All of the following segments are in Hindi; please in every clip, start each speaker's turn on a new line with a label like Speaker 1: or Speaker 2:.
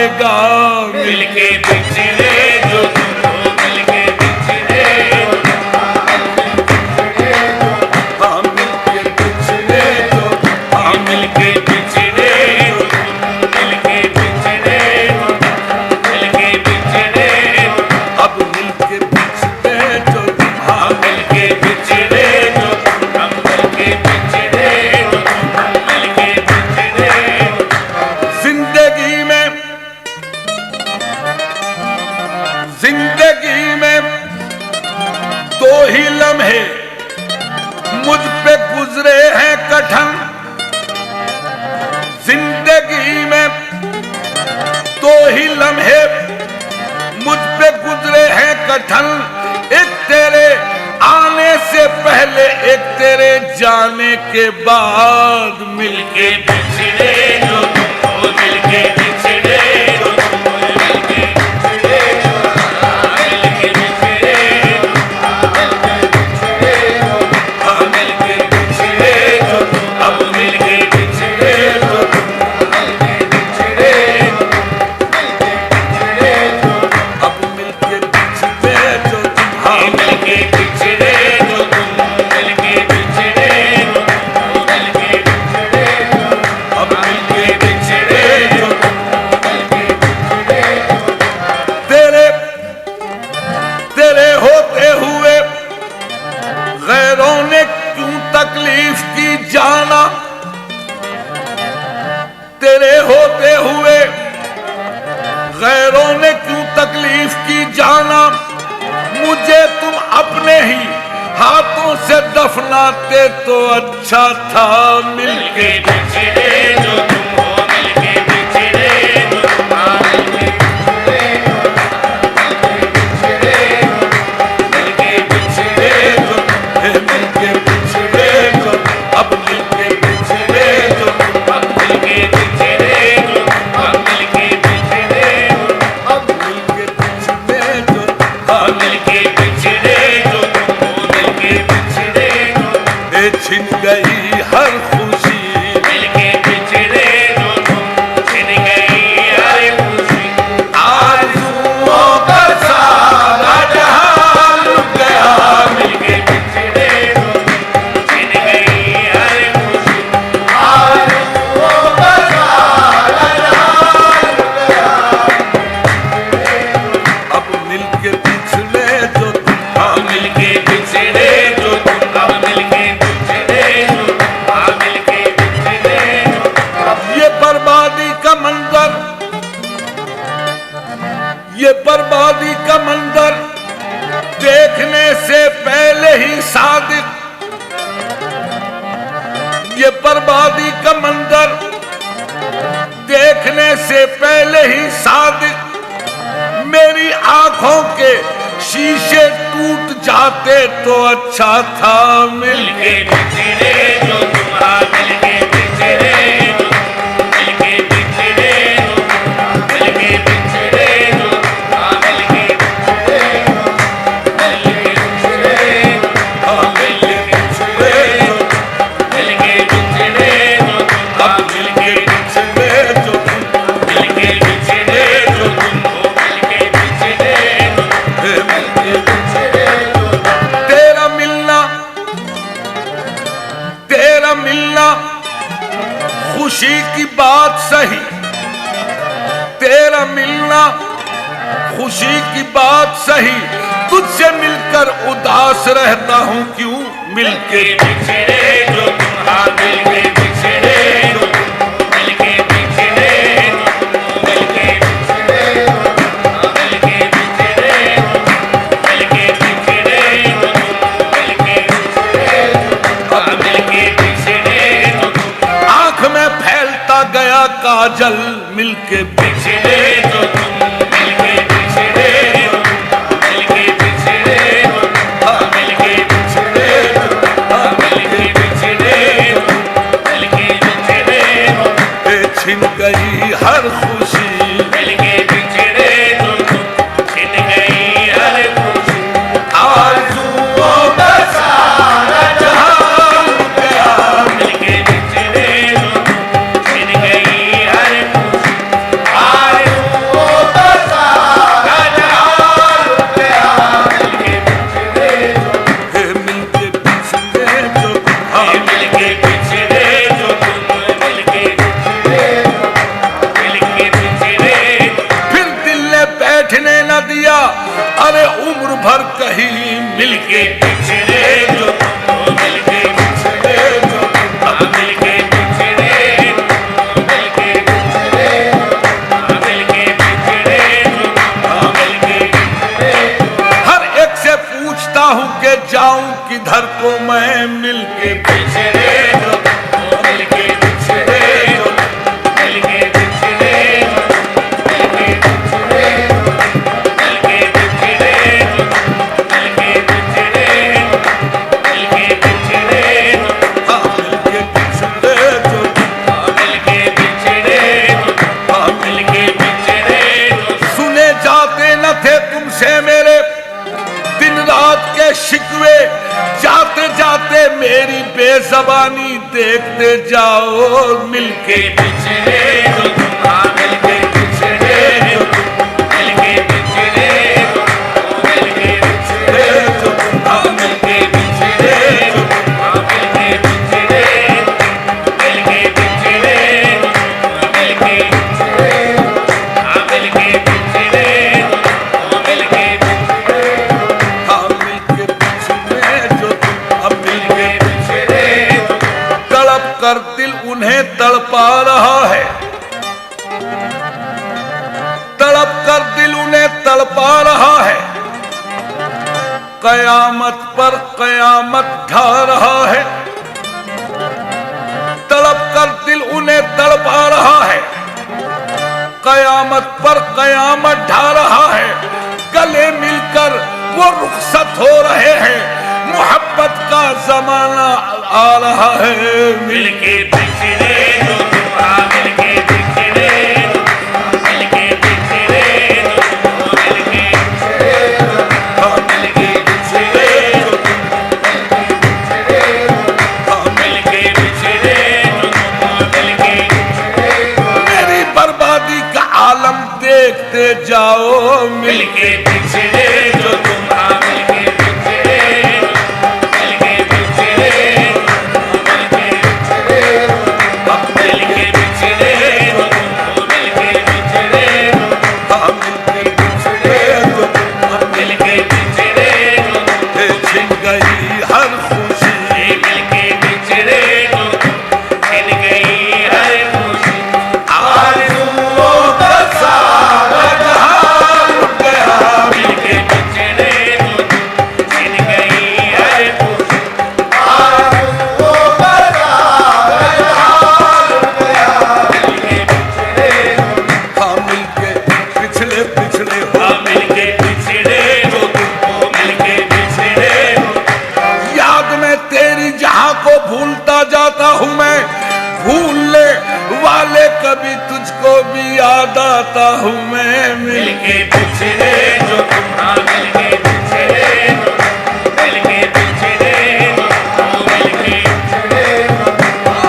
Speaker 1: आएगा।
Speaker 2: मिलके बिछड़े जो तुम मिलके बिछड़े
Speaker 1: हाँ मिलके बिछड़े जो
Speaker 2: हाँ मिलके बिछड़े मिलके बिछड़े मिलके बिछड़े
Speaker 1: अब मिलके बिछड़े जो
Speaker 2: हाँ मिलके बिछड़े जो हम मिलके बिछड़े मिलके बिछड़े
Speaker 1: जिंदगी में दो ही लम्हे मुझ पे गुजरे हैं कठिन। जिंदगी में दो ही लम्हे मुझ पे गुजरे हैं कठिन। एक तेरे आने से पहले, एक तेरे जाने के बाद।
Speaker 2: मिलके बिछड़े जो तुम मिलके बिछड़े जो तुम मिलके बिछड़े मिलके बिछड़े हाँ मिलके बिछड़े जो तुम अब मिलके बिछड़े जो तुम मिलके बिछड़े
Speaker 1: अब मिलके बिछड़े जो
Speaker 2: हाँ मिलके बिछड़े जो तुम मिलके बिछड़े जो तुम मिलके बिछड़े
Speaker 1: अब
Speaker 2: मिलके बिछड़े जो तुम मिलके
Speaker 1: तेरे तेरे होते हुए गैरों ने क्यों तकलीफ की जाना। तेरे होते हुए गैरों ने क्यों तकलीफ की जाना। मुझे तुम अपने ही हाथों से दफनाते तो अच्छा था। मिलके
Speaker 2: मिलके बिछड़े जो तुम हो मिलके बिछड़े जो तुम मिलके बिछड़े मिलके बिछड़े जो
Speaker 1: मिलके बिछड़े जो अब मिलके बिछड़े जो
Speaker 2: अब मिलके बिछड़े जो अब मिलके बिछड़े
Speaker 1: अब मिलके बिछड़े जो
Speaker 2: अब मिलके बिछड़े जो तुम हो मिलके बिछड़े
Speaker 1: ए छिन गई हर खुशी।
Speaker 2: मिलके बिछड़े जो तुम छिन गई हर खुशी
Speaker 1: आरज़ुओं का सारा जहां लुट गया।
Speaker 2: मिलके बिछड़े जो छिन गई हर खुशी
Speaker 1: आरज़ुओं का सारा जहां लुट गया। अब मिलके बिछड़े जो
Speaker 2: हाँ मिलके बिछड़े जो तुम अब मिलके बिछड़े जो हाँ मिलके बिछड़े
Speaker 1: ये बर्बादी का मंजर, ये बर्बादी का मंजर देखने से पहले ही सादिक। ये बर्बादी का मंजर देखने से पहले ही सादिक। मेरी आंखों के शीशे टूट जाते तो अच्छा था।
Speaker 2: मिलके बिछड़े जो तुम हाँ मिलके बिछड़े जो मिलके बिछड़े जो मिलके बिछड़े जो हाँ मिलके बिछड़े मिलके बिछड़े हाँ मिलके बिछड़े मिलके बिछड़े जो हाँ मिलके
Speaker 1: बिछड़े जो
Speaker 2: मिलके बिछड़े जो तुम हो मिलके बिछड़े मिलके बिछड़े
Speaker 1: तेरा मिलना खुशी की बात सही। तेरा मिलना खुशी की बात सही। तुझसे मिलकर उदास रहता हूँ क्यों। मिलके
Speaker 2: बिछड़े जो तुम हाँ मिलके बिछड़े जो मिलके बिछड़े मिलके बिछड़े मिलके बिछड़े मिलके बिछड़े मिलके बिछड़े मिलके बिछड़े
Speaker 1: आंख में फैलता गया काजल। मिलके
Speaker 2: बिछड़े जो तुम मिलके बिछड़े मिलके बिछड़े हाँ मिलके बिछड़े हाँ मिलके बिछड़े मिलके बिछड़े
Speaker 1: छिन गई हर खुशी।
Speaker 2: मिलके बिछड़े जो तुम छिन गई हर खुशी
Speaker 1: आरज़ुओं का सारा जहां लुट गया।
Speaker 2: मिलके बिछड़े जो तुम छिन गई हर खुशी
Speaker 1: कहीं मिलके
Speaker 2: बिछड़े जो तुम मिलके बिछड़े जो तुम मिलके बिछड़े मिलके बिछड़े मिलके बिछड़े मिलके बिछड़े
Speaker 1: हर एक से पूछता हूँ कि जाऊं किधर को मैं मिलके
Speaker 2: बिछड़े जो तुम मिलके बिछड़े जो मिलके बिछड़े मिलके बिछड़े मिलके बिछड़े मिलके बिछड़े मिलके बिछड़े
Speaker 1: हाँ मिलके बिछड़े जो
Speaker 2: मिलके बिछड़े मिलके बिछड़े
Speaker 1: सुने जाते न थे तुमसे मेरे दिन रात के शिकवे, जाते जाते मेरी बेज़बानी देखते जाओ मिलके
Speaker 2: बिछड़े जो तुम मिलके बिछड़े जो मिलके बिछड़े मिलके बिछड़े जो मिलके बिछड़े जो मिलके बिछड़े मिलके बिछड़े मिलके बिछड़े मिलके बिछड़े मिलके
Speaker 1: हाँ मिलके बिछड़े जो अब मिलके
Speaker 2: बिछड़े
Speaker 1: तड़प कर दिल उन्हें तड़पा रहा है, तड़प कर दिल उन्हें तड़पा रहा है, कयामत पर कयामत ढा रहा है, तड़प कर दिल उन्हें तड़पा रहा है, कयामत पर कयामत ढा रहा है, गले मिलकर वो रुखसत हो रहे हैं, मोहब्बत का जमाना आ रहा है
Speaker 2: मिलके बिछड़े जो तुम मिलके बिछड़े मिलके बिछड़े मिलके मिलके बिछड़े मिलके बिछड़े मिलके
Speaker 1: मेरी बर्बादी का आलम देखते जाओ
Speaker 2: मिलके बिछड़े जो तुम मिलके बिछड़े मिलके बिछड़े मिलके बिछड़े मिलके बिछड़े
Speaker 1: हाँ मिलके बिछड़े जो
Speaker 2: मिलके बिछड़े
Speaker 1: छिन गई हर खुशी,
Speaker 2: मिलके बिछड़े छिन गई हर खुशी आरज़ुओं का सारा जहां लुट गया मिलके बिछड़े छिन गई हर खुशी आरज़ुओं का सारा जहां लुट गया मिलके बिछड़े
Speaker 1: हाँ मिलके पिछले पिछले हो
Speaker 2: मिलके बिछड़े जो तुम मिलके बिछड़े
Speaker 1: याद में तेरी जहां को भूलता जाता हूँ मैं, भूलने वाले कभी तुझको भी याद आता हूँ मैं
Speaker 2: मिलके बिछड़े जो तुम मिलके बिछड़े मिलके बिछड़े मिलके बिछड़े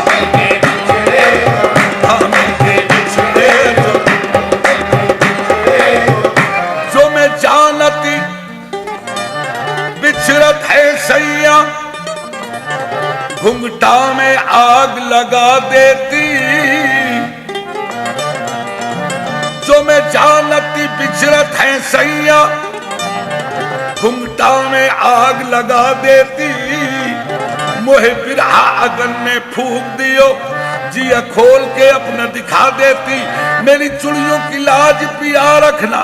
Speaker 2: मिलके बिछड़े
Speaker 1: हाँ मिलके बिछड़े जो मैं जानती बिछड़त है सैया, घुंघटा में आग लगा देती, जो मैं जानती बिछड़त है सैया, घुंघटा में आग लगा देती, मोहे बिरहा अगन में फूक दियो, जिया खोल के अपना दिखा देती, मेरी चुड़ियों की लाज पिया रखना,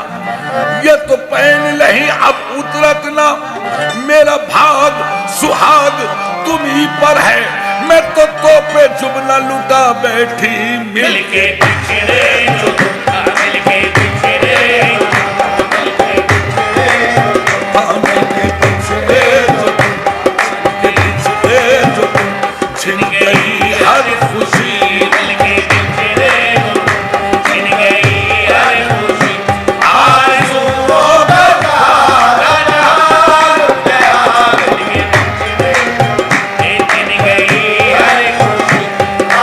Speaker 1: ये तो पहन लही अब उतरत ना, मेरा भाग सुहाग तुम ही पर है, मैं तो पे जुबला लुटा बैठी
Speaker 2: मिलके बिछड़े जो तुम मिलके बिछड़े
Speaker 1: हाँ मिलके बिछड़े जो छिन गई हर खुशी
Speaker 2: मिलके बिछड़े छिन गई हर खुशी आरज़ुओं का सारा जहां लुट गया मिलके बिछड़े छिन गई हर खुशी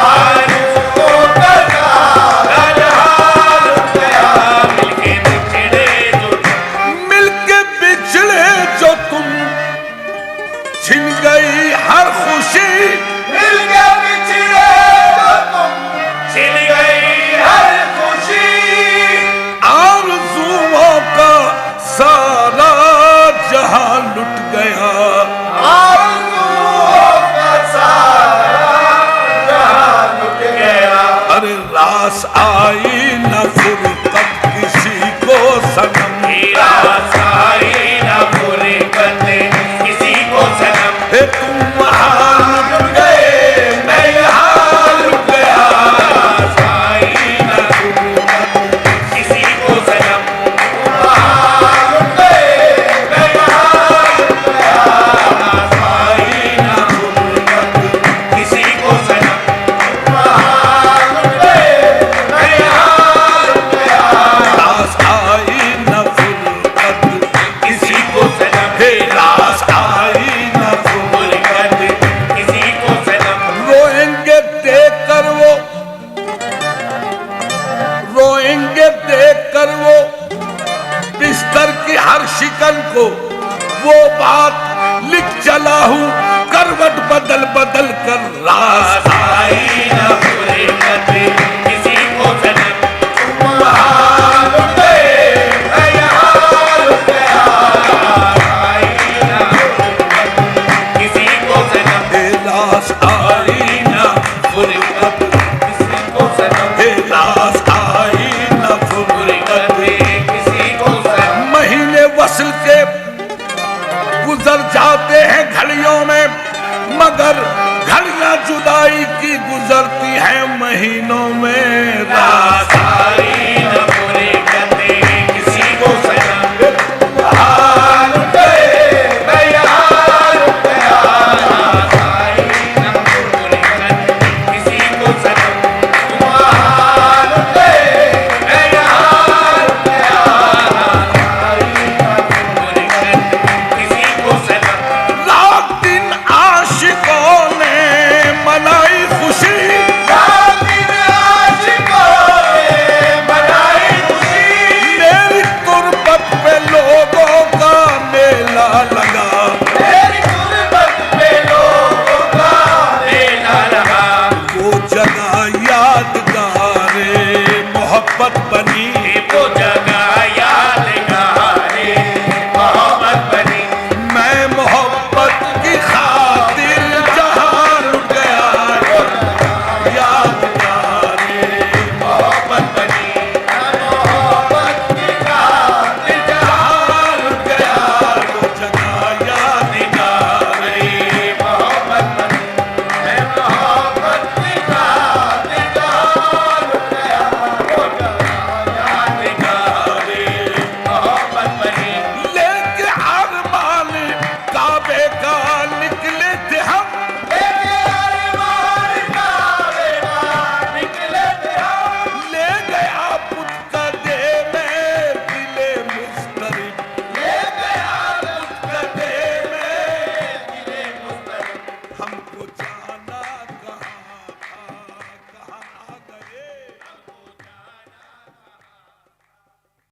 Speaker 2: आरज़ुओं का सारा जहां
Speaker 1: सनम।
Speaker 2: रासाई ना पूरे करते किसी को सनम।
Speaker 1: हे तुम वहाँ लुट गए, मैं यहाँ लुट गया।
Speaker 2: रासाई ना पूरे करते किसी को सनम। वहाँ लुट गए, मैं यहाँ लुट गया। रासाई ना पूरे करते किसी को सनम। वहाँ लुट गए, मैं यहाँ लुट गया।
Speaker 1: रास आई न फुर्सत
Speaker 2: किसी को सनम।
Speaker 1: हे रास आई न
Speaker 2: फुर्सत किसी को सनम।
Speaker 1: रोएंगे देख कर वो, रोएंगे देख कर वो बिस्तर की हर शिकन को। वो बात लिख चला हूं करवट बदल बदल कर। रास
Speaker 2: रासाई ना